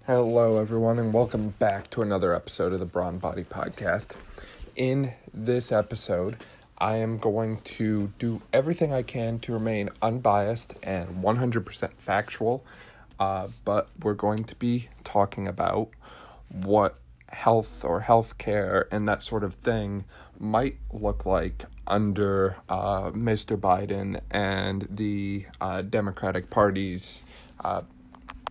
Hello, everyone, and welcome back to another episode of the Brawn Body Podcast. In this episode, I am going to do everything I can to remain unbiased and 100% factual, but we're going to be talking about what health or healthcare and that sort of thing might look like under Mr. Biden and the Democratic Party's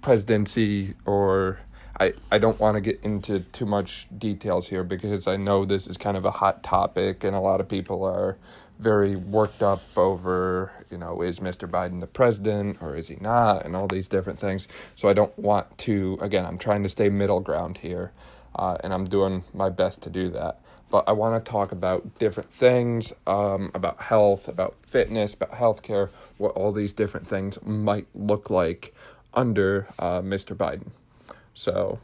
presidency, or I don't want to get into too much details here because I know this is kind of a hot topic and a lot of people are very worked up over, is Mr. Biden the president or is he not, and all these different things. So I don't want to, again, I'm trying to stay middle ground here, and I'm doing my best to do that. But I want to talk about different things, about health, about fitness, about healthcare, what all these different things might look like under Mr. Biden. So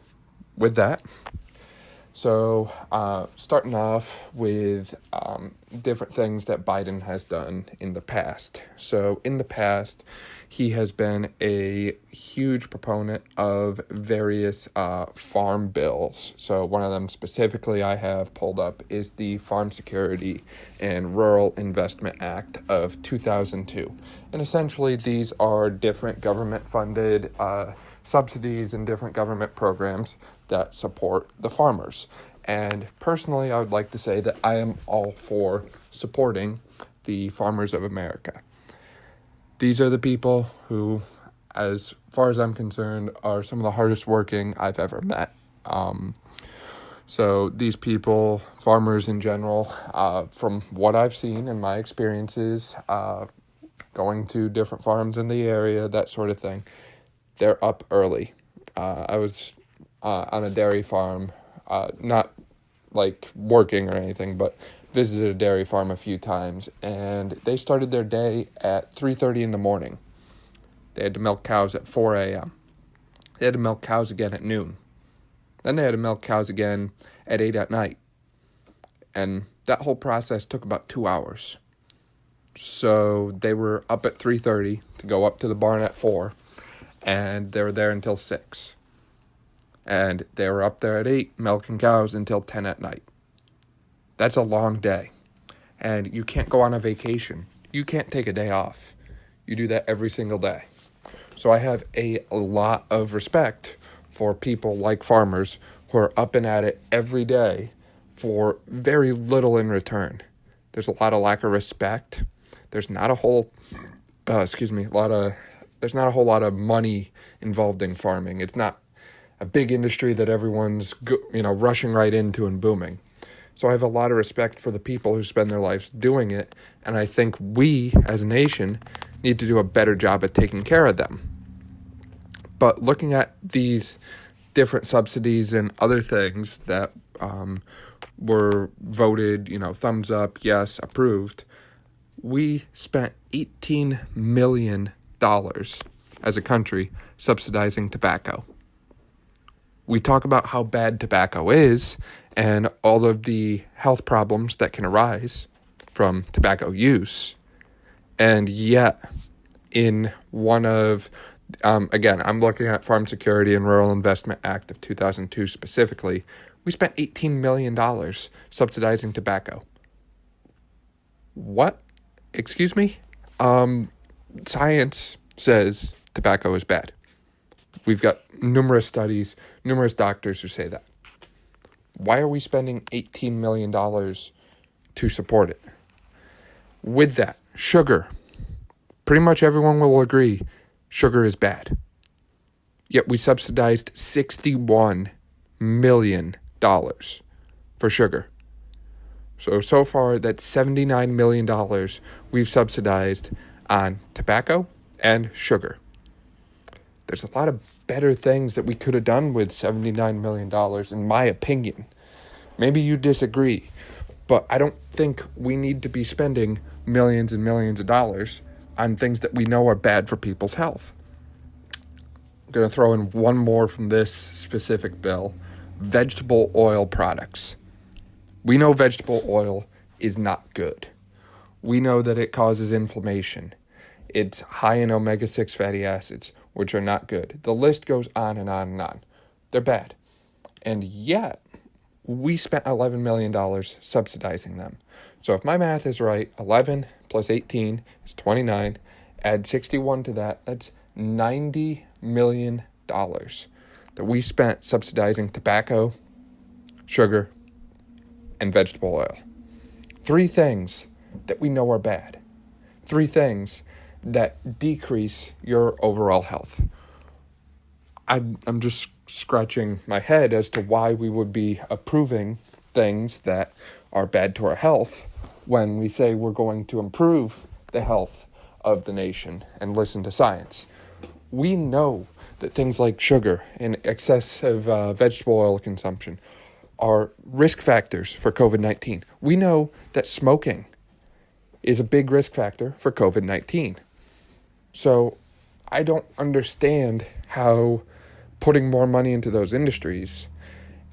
with that, starting off with different things that Biden has done in the past. So in the past, he has been a huge proponent of various farm bills. So one of them specifically I have pulled up is the Farm Security and Rural Investment Act of 2002. And essentially these are different government-funded subsidies and different government programs that support the farmers. And personally, I would like to say that I am all for supporting the farmers of America. These are the people who, as far as I'm concerned, are some of the hardest working I've ever met. So these people, farmers in general, from what I've seen in my experiences, going to different farms in the area, that sort of thing, they're up early. I was on a dairy farm, not like working or anything, but visited a dairy farm a few times, and they started their day at 3:30 in the morning. They had to milk cows at 4 a.m. They had to milk cows again at noon. Then they had to milk cows again at 8 at night. And that whole process took about 2 hours. So they were up at 3:30 to go up to the barn at 4, and they were there until 6. And they were up there at 8, milking cows until 10 at night. That's a long day. And you can't go on a vacation. You can't take a day off. You do that every single day. So I have a lot of respect for people like farmers who are up and at it every day for very little in return. There's a lot of lack of respect. There's not a whole, there's not a whole lot of money involved in farming. It's not a big industry that everyone's, rushing right into and booming. So I have a lot of respect for the people who spend their lives doing it, and I think we, as a nation, need to do a better job at taking care of them. But looking at these different subsidies and other things that were voted, thumbs up, yes, approved, we spent $18 million as a country subsidizing tobacco. We talk about how bad tobacco is and all of the health problems that can arise from tobacco use. And yet, in one of, again, I'm looking at Farm Security and Rural Investment Act of 2002 specifically, we spent $18 million subsidizing tobacco. What? Excuse me? Science says tobacco is bad. We've got numerous studies, numerous doctors who say that. Why are we spending $18 million to support it? With that, sugar. Pretty much everyone will agree sugar is bad. Yet we subsidized $61 million for sugar. So far, that's $79 million we've subsidized on tobacco and sugar. There's a lot of better things that we could have done with $79 million, in my opinion. Maybe you disagree, but I don't think we need to be spending millions and millions of dollars on things that we know are bad for people's health. I'm going to throw in one more from this specific bill: vegetable oil products. We know vegetable oil is not good. We know that it causes inflammation. It's high in omega-6 fatty acids, which are not good. The list goes on and on and on. They're bad. And yet, we spent $11 million subsidizing them. So if my math is right, 11 plus 18 is 29. Add 61 to that, that's $90 million that we spent subsidizing tobacco, sugar, and vegetable oil. 3 things that we know are bad. 3 things that decrease your overall health. I'm just scratching my head as to why we would be approving things that are bad to our health when we say we're going to improve the health of the nation and listen to science. We know that things like sugar and excessive vegetable oil consumption are risk factors for COVID-19. We know that smoking is a big risk factor for COVID-19. So I don't understand how putting more money into those industries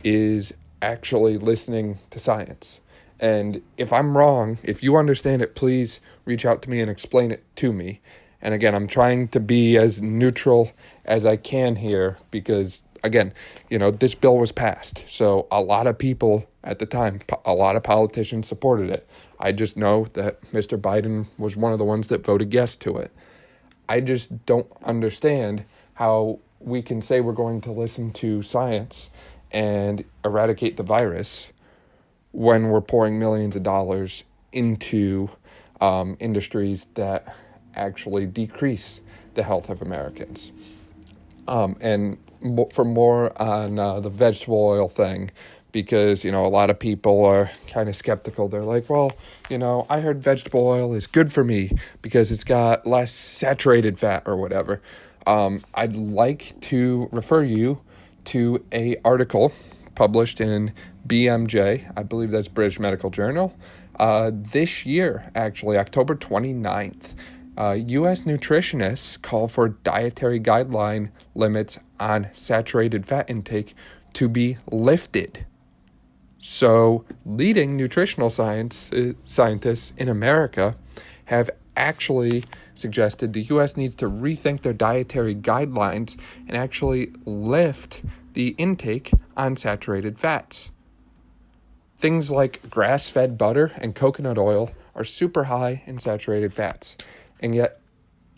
is actually listening to science. And if I'm wrong, if you understand it, please reach out to me and explain it to me. And again, I'm trying to be as neutral as I can here because, again, this bill was passed. So a lot of people at the time, a lot of politicians supported it. I just know that Mr. Biden was one of the ones that voted yes to it. I just don't understand how we can say we're going to listen to science and eradicate the virus when we're pouring millions of dollars into industries that actually decrease the health of Americans. And for more on the vegetable oil thing, because, a lot of people are kind of skeptical. They're like, well, I heard vegetable oil is good for me because it's got less saturated fat or whatever. I'd like to refer you to a article published in BMJ, I believe that's British Medical Journal, this year, actually, October 29th. U.S. nutritionists call for dietary guideline limits on saturated fat intake to be lifted. So leading nutritional scientists in America have actually suggested the U.S. needs to rethink their dietary guidelines and actually lift the intake on saturated fats. Things like grass-fed butter and coconut oil are super high in saturated fats. And yet,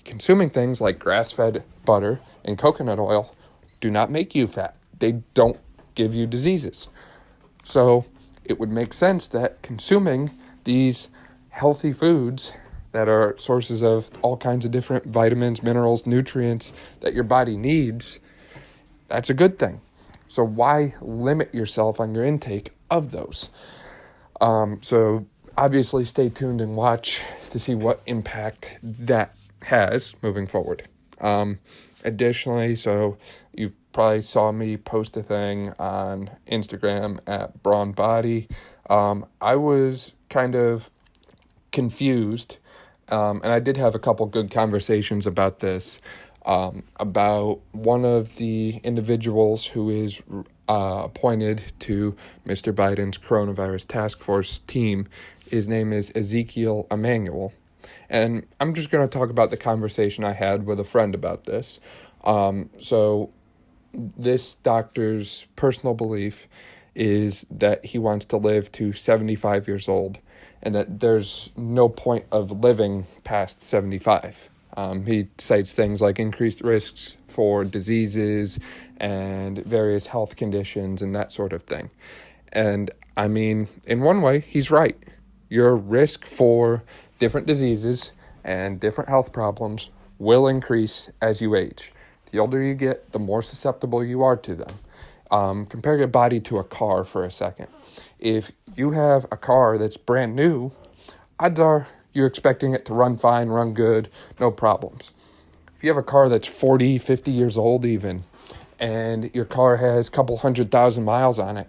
consuming things like grass-fed butter and coconut oil do not make you fat. They don't give you diseases. So it would make sense that consuming these healthy foods that are sources of all kinds of different vitamins, minerals, nutrients that your body needs, that's a good thing. So why limit yourself on your intake of those? So obviously stay tuned and watch to see what impact that has moving forward. Additionally, so you probably saw me post a thing on Instagram at Brawn Body. I was kind of confused, and I did have a couple good conversations about this, about one of the individuals who is appointed to Mr. Biden's coronavirus task force team. His name is Ezekiel Emanuel. And I'm just going to talk about the conversation I had with a friend about this. So this doctor's personal belief is that he wants to live to 75 years old and that there's no point of living past 75. He cites things like increased risks for diseases and various health conditions and that sort of thing. And I mean, in one way, he's right. Your risk for different diseases and different health problems will increase as you age. The older you get, the more susceptible you are to them. Compare your body to a car for a second. If you have a car that's brand new, odds are you're expecting it to run fine, run good, no problems. If you have a car that's 40, 50 years old even, and your car has a couple 100,000 miles on it,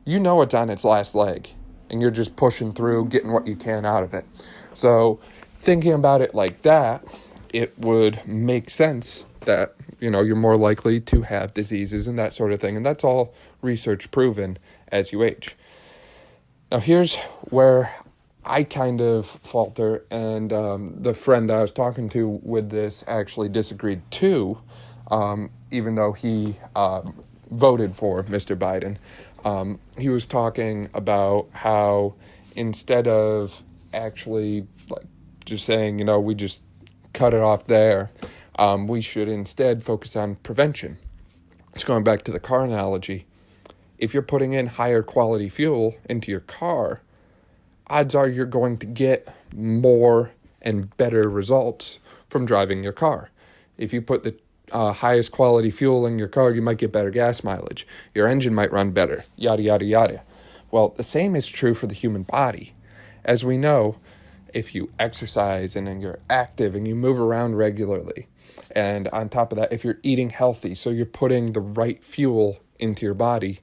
you know it's on its last leg, and you're just pushing through, getting what you can out of it. So thinking about it like that, it would make sense that, you're more likely to have diseases and that sort of thing. And that's all research proven as you age. Now, here's where I kind of falter, and the friend I was talking to with this actually disagreed too, even though he voted for Mr. Biden. He was talking about how instead of actually like just saying, we just cut it off there, we should instead focus on prevention. It's going back to the car analogy. If you're putting in higher quality fuel into your car, odds are you're going to get more and better results from driving your car. If you put the highest quality fuel in your car, you might get better gas mileage. Your engine might run better, yada, yada, yada. Well, the same is true for the human body. As we know, if you exercise and you're active and you move around regularly, and on top of that, if you're eating healthy, so you're putting the right fuel into your body,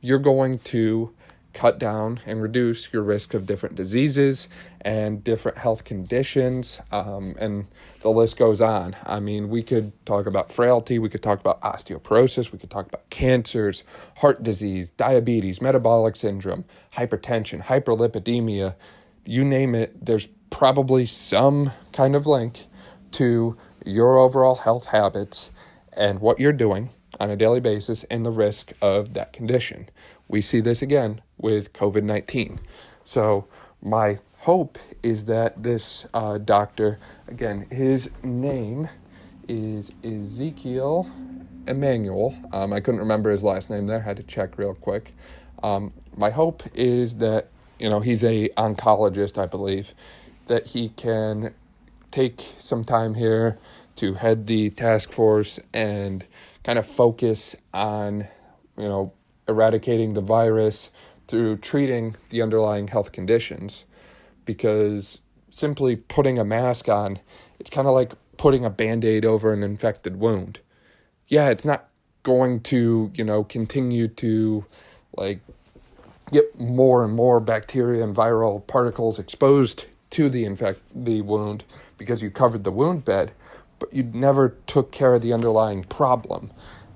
you're going to cut down and reduce your risk of different diseases and different health conditions, and the list goes on. I mean, we could talk about frailty, we could talk about osteoporosis, we could talk about cancers, heart disease, diabetes, metabolic syndrome, hypertension, hyperlipidemia, you name it, there's probably some kind of link to your overall health habits and what you're doing on a daily basis and the risk of that condition. We see this again with COVID-19. So my hope is that this doctor, again, his name is Ezekiel Emmanuel. I couldn't remember his last name there, had to check real quick. My hope is that, he's a oncologist, I believe, that he can take some time here to head the task force and kind of focus on, eradicating the virus through treating the underlying health conditions, because simply putting a mask on, it's kind of like putting a Band-Aid over an infected wound. Yeah, it's not going to, continue to get more and more bacteria and viral particles exposed to the wound because you covered the wound bed, but you never took care of the underlying problem.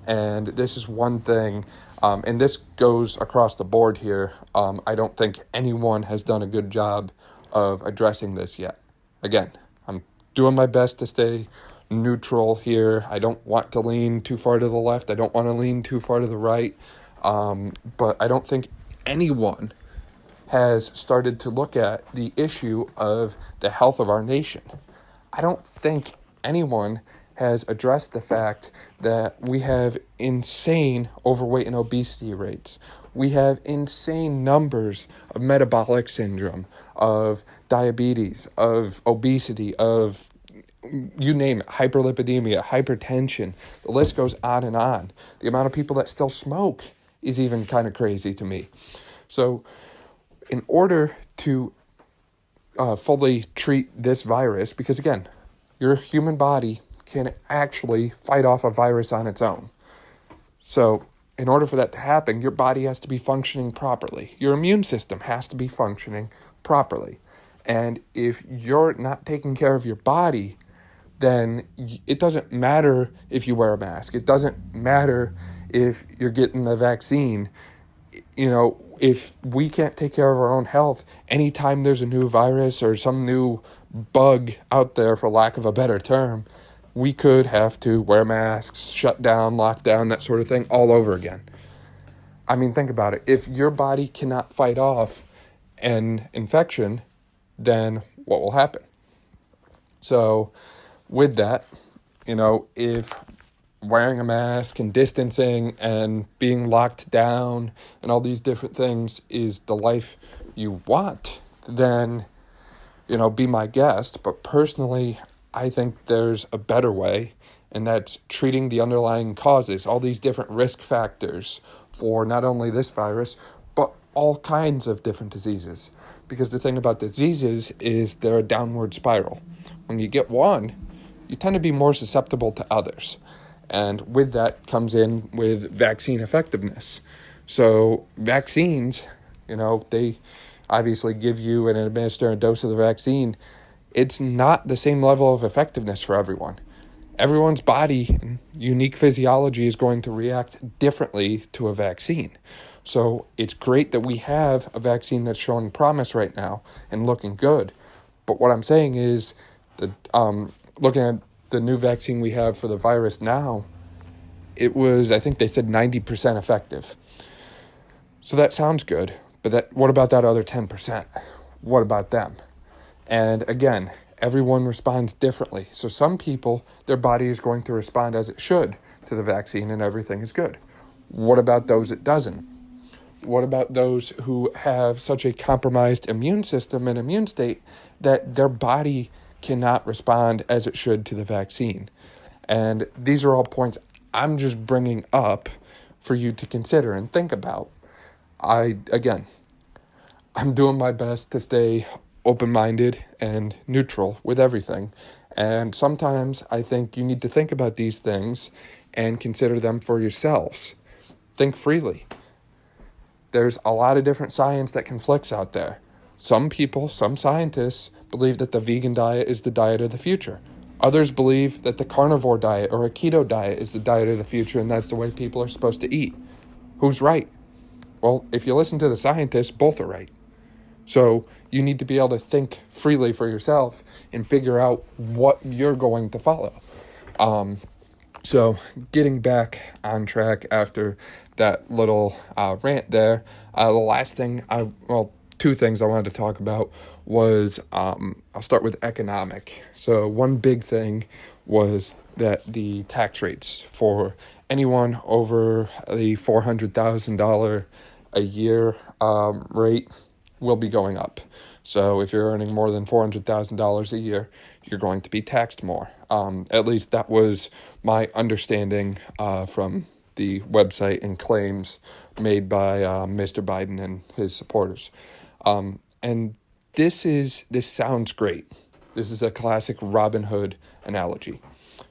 And this is one thing, and this goes across the board here. I don't think anyone has done a good job of addressing this yet. Again, I'm doing my best to stay neutral here. I don't want to lean too far to the left. I don't want to lean too far to the right. But I don't think anyone has started to look at the issue of the health of our nation. I don't think anyone has addressed the fact that we have insane overweight and obesity rates. We have insane numbers of metabolic syndrome, of diabetes, of obesity, of you name it, hyperlipidemia, hypertension. The list goes on and on. The amount of people that still smoke is even kind of crazy to me. So in order to fully treat this virus, because again, your human body can actually fight off a virus on its own. So in order for that to happen, your body has to be functioning properly. Your immune system has to be functioning properly. And if you're not taking care of your body, then it doesn't matter if you wear a mask. It doesn't matter if you're getting the vaccine. If we can't take care of our own health, anytime there's a new virus or some new bug out there, for lack of a better term, we could have to wear masks, shut down, lock down, that sort of thing all over again. I mean, think about it. If your body cannot fight off an infection, then what will happen? So with that, if wearing a mask and distancing and being locked down and all these different things is the life you want, then, be my guest. But personally, I think there's a better way, and that's treating the underlying causes, all these different risk factors for not only this virus, but all kinds of different diseases. Because the thing about diseases is they're a downward spiral. When you get one, you tend to be more susceptible to others. And with that comes in with vaccine effectiveness. So vaccines, they obviously give you and administer a dose of the vaccine. It's not the same level of effectiveness for everyone. Everyone's body and unique physiology is going to react differently to a vaccine. So it's great that we have a vaccine that's showing promise right now and looking good. But what I'm saying is that looking at the new vaccine we have for the virus now, it was, I think they said 90% effective. So that sounds good, but what about that other 10%? What about them? And again, everyone responds differently. So some people, their body is going to respond as it should to the vaccine and everything is good. What about those it doesn't? What about those who have such a compromised immune system and immune state that their body cannot respond as it should to the vaccine? And these are all points I'm just bringing up for you to consider and think about. I'm doing my best to stay open-minded and neutral with everything. And sometimes I think you need to think about these things and consider them for yourselves. Think freely. There's a lot of different science that conflicts out there. Some people, some scientists, believe that the vegan diet is the diet of the future. Others believe that the carnivore diet or a keto diet is the diet of the future, and that's the way people are supposed to eat. Who's right? Well, if you listen to the scientists, both are right. So you need to be able to think freely for yourself and figure out what you're going to follow. So getting back on track after that little rant there, the last thing, two things I wanted to talk about was, I'll start with economic. So one big thing was that the tax rates for anyone over the $400,000 a year rate will be going up. So if you're earning more than $400,000 a year, you're going to be taxed more. At least that was my understanding from the website and claims made by Mr. Biden and his supporters. And this sounds great. This is a classic Robin Hood analogy.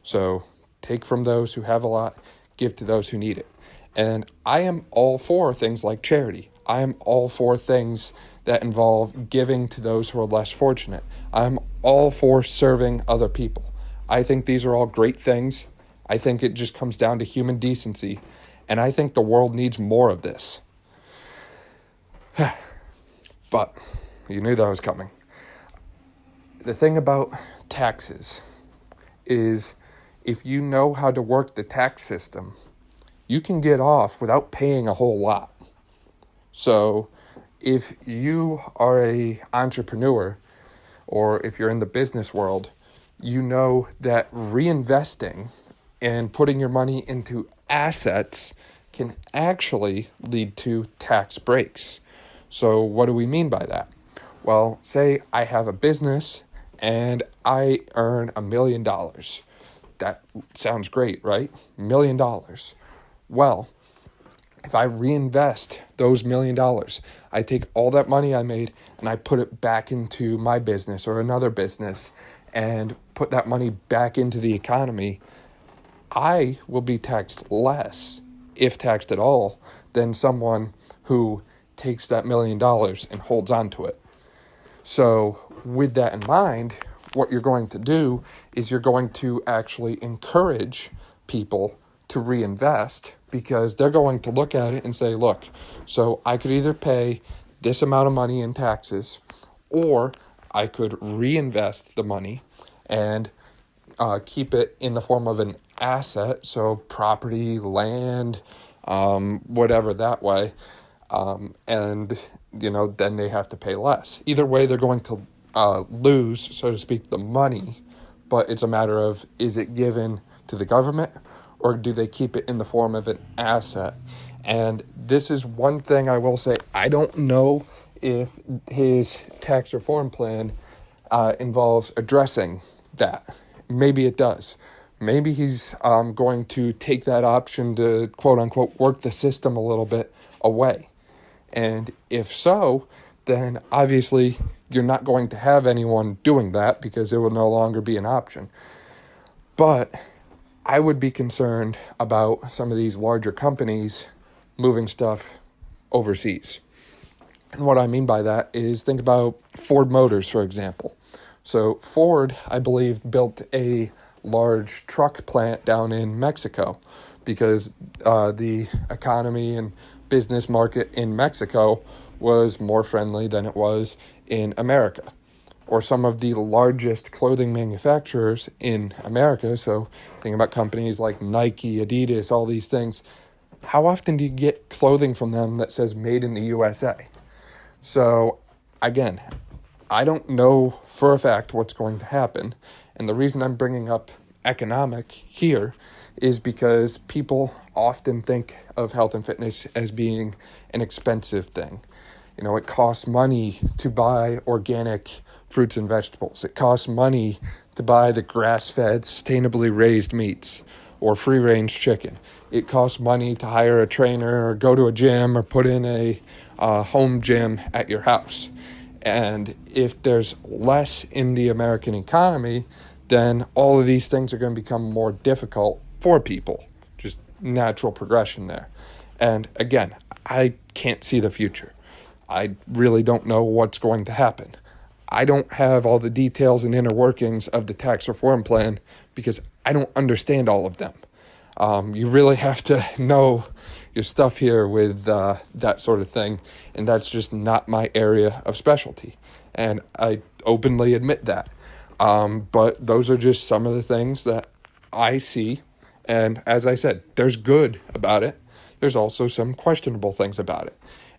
So take from those who have a lot, give to those who need it. And I am all for things like charity. I am all for things that involve giving to those who are less fortunate. I'm all for serving other people. I think these are all great things. I think it just comes down to human decency. And I think the world needs more of this. But you knew that was coming. The thing about taxes is if you know how to work the tax system, you can get off without paying a whole lot. So if you are an entrepreneur or if you're in the business world, you know that reinvesting and putting your money into assets can actually lead to tax breaks. So what do we mean by that? Well, say I have a business and I earn $1 million. That sounds great, right? $1 million. Well, if I reinvest those $1 million, I take all that money I made and I put it back into my business or another business and put that money back into the economy, I will be taxed less, if taxed at all, than someone who takes that $1 million and holds on to it. So with that in mind, what you're going to do is you're going to actually encourage people to reinvest because they're going to look at it and say, look, so I could either pay this amount of money in taxes or I could reinvest the money and keep it in the form of an asset, so property, land, whatever that way, and then they have to pay less. Either way, they're going to lose, so to speak, the money, but it's a matter of, is it given to the government or do they keep it in the form of an asset? And this is one thing I will say, I don't know if his tax reform plan involves addressing that. Maybe it does. Maybe he's going to take that option to, quote unquote, work the system a little bit away. And if so, then obviously you're not going to have anyone doing that because it will no longer be an option. But I would be concerned about some of these larger companies moving stuff overseas. And what I mean by that is think about Ford Motors, for example. So Ford, I believe, built a large truck plant down in Mexico because the economy and business market in Mexico was more friendly than it was in America. or some of the largest clothing manufacturers in America, so think about companies like Nike, Adidas, all these things, how often do you get clothing from them that says made in the USA? So again, I don't know for a fact what's going to happen. And the reason I'm bringing up economic here is because people often think of health and fitness as being an expensive thing. You know, it costs money to buy organic fruits and vegetables. It costs money to buy the grass-fed, sustainably raised meats or free-range chicken. It costs money to hire a trainer or go to a gym or put in a home gym at your house. And if there's less in the American economy, then all of these things are going to become more difficult for people. Just natural progression there. And again, I can't see the future. I really don't know what's going to happen. I don't have all the details and inner workings of the tax reform plan because I don't understand all of them. You really have to know your stuff here with that sort of thing, and that's just not my area of specialty. And I openly admit that. But those are just some of the things that I see. And as I said, there's good about it. There's also some questionable things about it.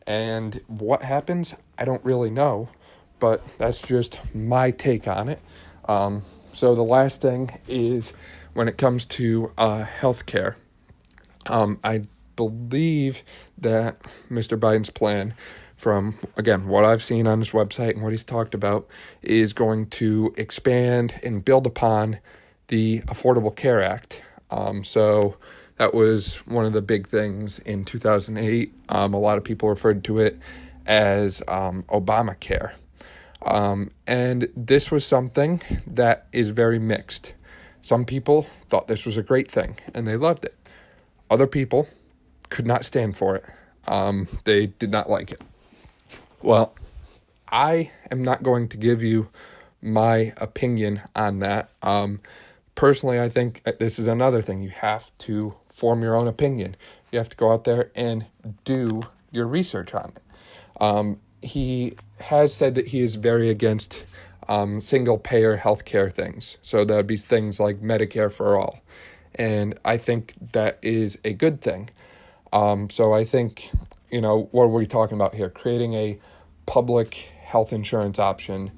And what happens, I don't really know, but that's just my take on it. So the last thing is when it comes to healthcare, I believe that Mr. Biden's plan, from, again, what I've seen on his website and what he's talked about, is going to expand and build upon the Affordable Care Act. So that was one of the big things in 2008. A lot of people referred to it as Obamacare. And this was something that is very mixed. Some people thought this was a great thing and they loved it. Other people could not stand for it. They did not like it. Well, I am not going to give you my opinion on that. Personally, I think this is another thing. You have to form your own opinion. You have to go out there and do your research on it. He has said that he is very against single-payer healthcare things. So that would be things like Medicare for all. And I think that is a good thing. So I think, what are we talking about here? Creating a public health insurance option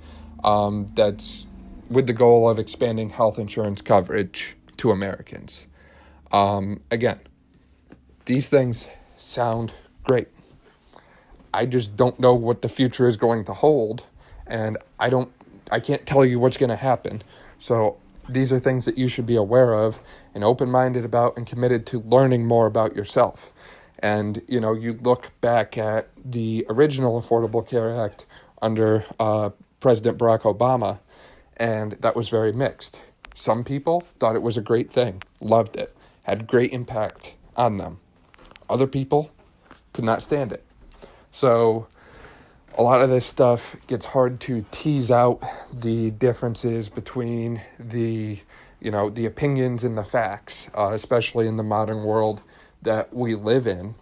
that's with the goal of expanding health insurance coverage to Americans. Again, these things sound great. I just don't know what the future is going to hold, and I can't tell you what's going to happen. So these are things that you should be aware of and open-minded about and committed to learning more about yourself. And, you look back at the original Affordable Care Act under President Barack Obama, and that was very mixed. Some people thought it was a great thing, loved it, had great impact on them. Other people could not stand it. So a lot of this stuff gets hard to tease out the differences between the opinions and the facts, especially in the modern world that we live in.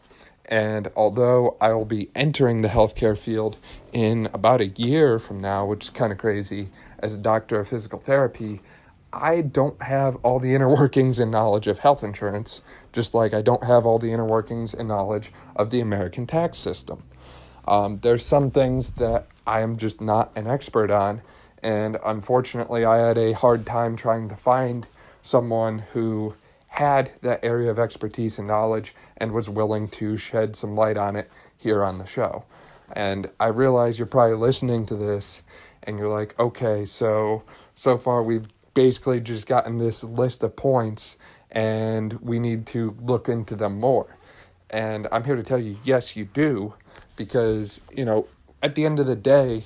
And although I will be entering the healthcare field in about a year from now, which is kind of crazy, as a doctor of physical therapy, I don't have all the inner workings and knowledge of health insurance, just like I don't have all the inner workings and knowledge of the American tax system. There's some things that I am just not an expert on, and unfortunately I had a hard time trying to find someone who had that area of expertise and knowledge and was willing to shed some light on it here on the show. And I realize you're probably listening to this and you're like, okay, so far we've basically just gotten this list of points and we need to look into them more. And I'm here to tell you, yes, you do, because, at the end of the day,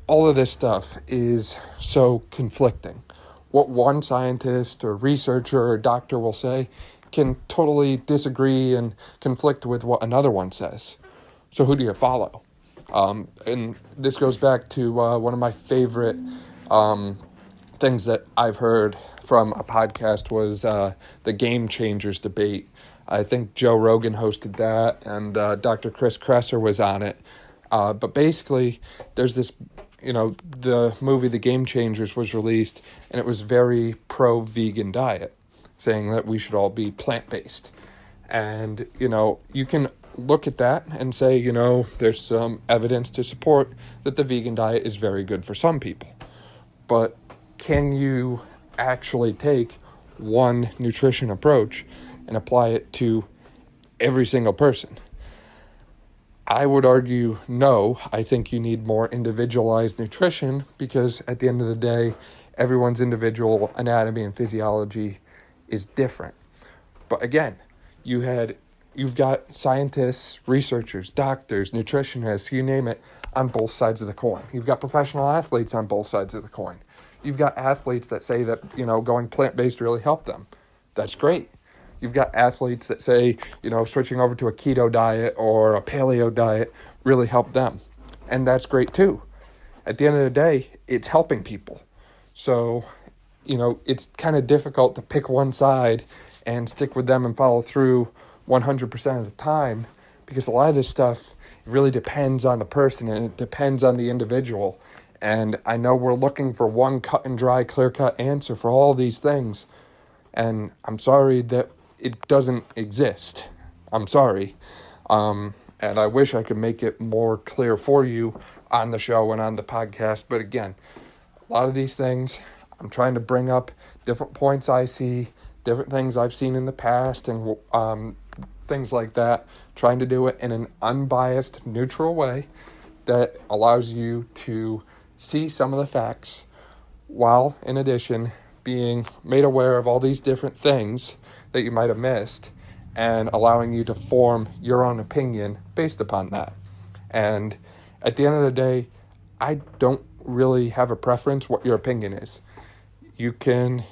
all of this stuff is so conflicting. What one scientist or researcher or doctor will say can totally disagree and conflict with what another one says. So who do you follow? And this goes back to one of my favorite things that I've heard from a podcast was the Game Changers debate. I think Joe Rogan hosted that, and Dr. Chris Kresser was on it. But basically, there's this the movie The Game Changers was released, and it was very pro-vegan diet, saying that we should all be plant-based. And, you can look at that and say, there's some evidence to support that the vegan diet is very good for some people. But can you actually take one nutrition approach and apply it to every single person? I would argue no. I think you need more individualized nutrition because at the end of the day, everyone's individual anatomy and physiology is different. But again, you've got scientists, researchers, doctors, nutritionists, you name it, on both sides of the coin. You've got professional athletes on both sides of the coin. You've got athletes that say that, going plant-based really helped them. That's great. You've got athletes that say, switching over to a keto diet or a paleo diet really helped them. And that's great too. At the end of the day, it's helping people. So, it's kind of difficult to pick one side and stick with them and follow through 100% of the time, because a lot of this stuff really depends on the person and it depends on the individual. And I know we're looking for one cut and dry, clear-cut answer for all these things. And I'm sorry that it doesn't exist. I'm sorry. And I wish I could make it more clear for you on the show and on the podcast. But again, a lot of these things, I'm trying to bring up different points I see, different things I've seen in the past, and things like that, trying to do it in an unbiased, neutral way that allows you to see some of the facts while, in addition, being made aware of all these different things that you might have missed and allowing you to form your own opinion based upon that. And at the end of the day, I don't really have a preference what your opinion is. You can,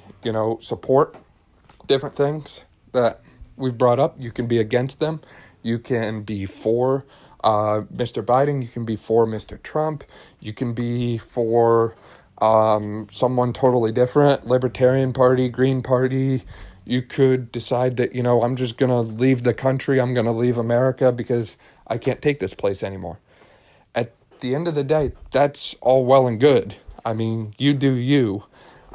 support different things that we've brought up. You can be against them. You can be for Mr. Biden. You can be for Mr. Trump. You can be for someone totally different, Libertarian Party, Green Party. You could decide that, I'm just going to leave the country. I'm going to leave America because I can't take this place anymore. At the end of the day, that's all well and good. I mean, you do you.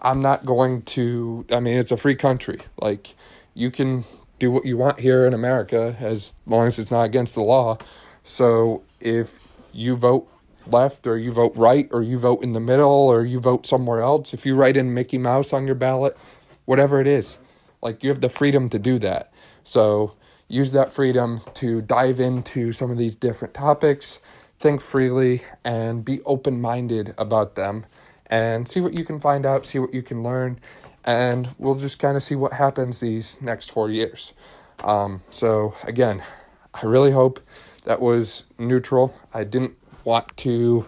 I'm not going to, it's a free country. Like, you can do what you want here in America as long as it's not against the law. So if you vote left or you vote right or you vote in the middle or you vote somewhere else, if you write in Mickey Mouse on your ballot, whatever it is, like, you have the freedom to do that. So use that freedom to dive into some of these different topics, think freely, and be open-minded about them, and see what you can find out, see what you can learn, and we'll just kind of see what happens these next 4 years. So again, I really hope that was neutral. I didn't want to,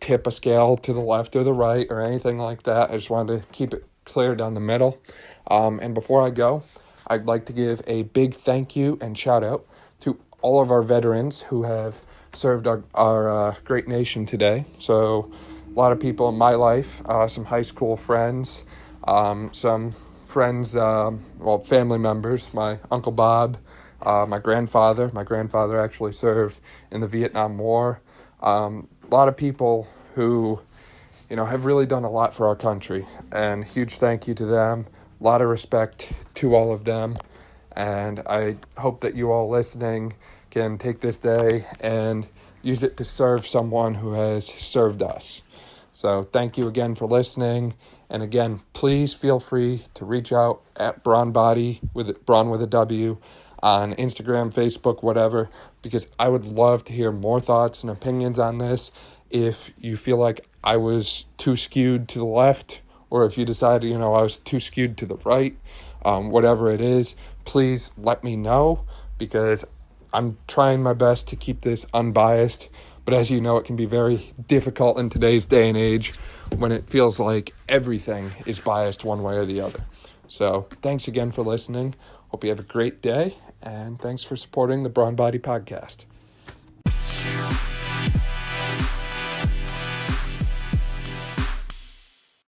tip a scale to the left or the right or anything like that. I just wanted to keep it clear down the middle. And before I go, I'd like to give a big thank you and shout out to all of our veterans who have served our great nation today. So a lot of people in my life, some high school friends, some friends, family members, my Uncle Bob, my grandfather. My grandfather actually served in the Vietnam War. A lot of people who, have really done a lot for our country, and huge thank you to them. A lot of respect to all of them, and I hope that you all listening can take this day and use it to serve someone who has served us. So thank you again for listening. And again, please feel free to reach out at Brawn with a W on Instagram, Facebook, whatever, because I would love to hear more thoughts and opinions on this. If you feel like I was too skewed to the left, or if you decided, I was too skewed to the right, whatever it is, please let me know, because I'm trying my best to keep this unbiased. But as you know, it can be very difficult in today's day and age when it feels like everything is biased one way or the other. So thanks again for listening. Hope you have a great day, and thanks for supporting the Brawn Body Podcast.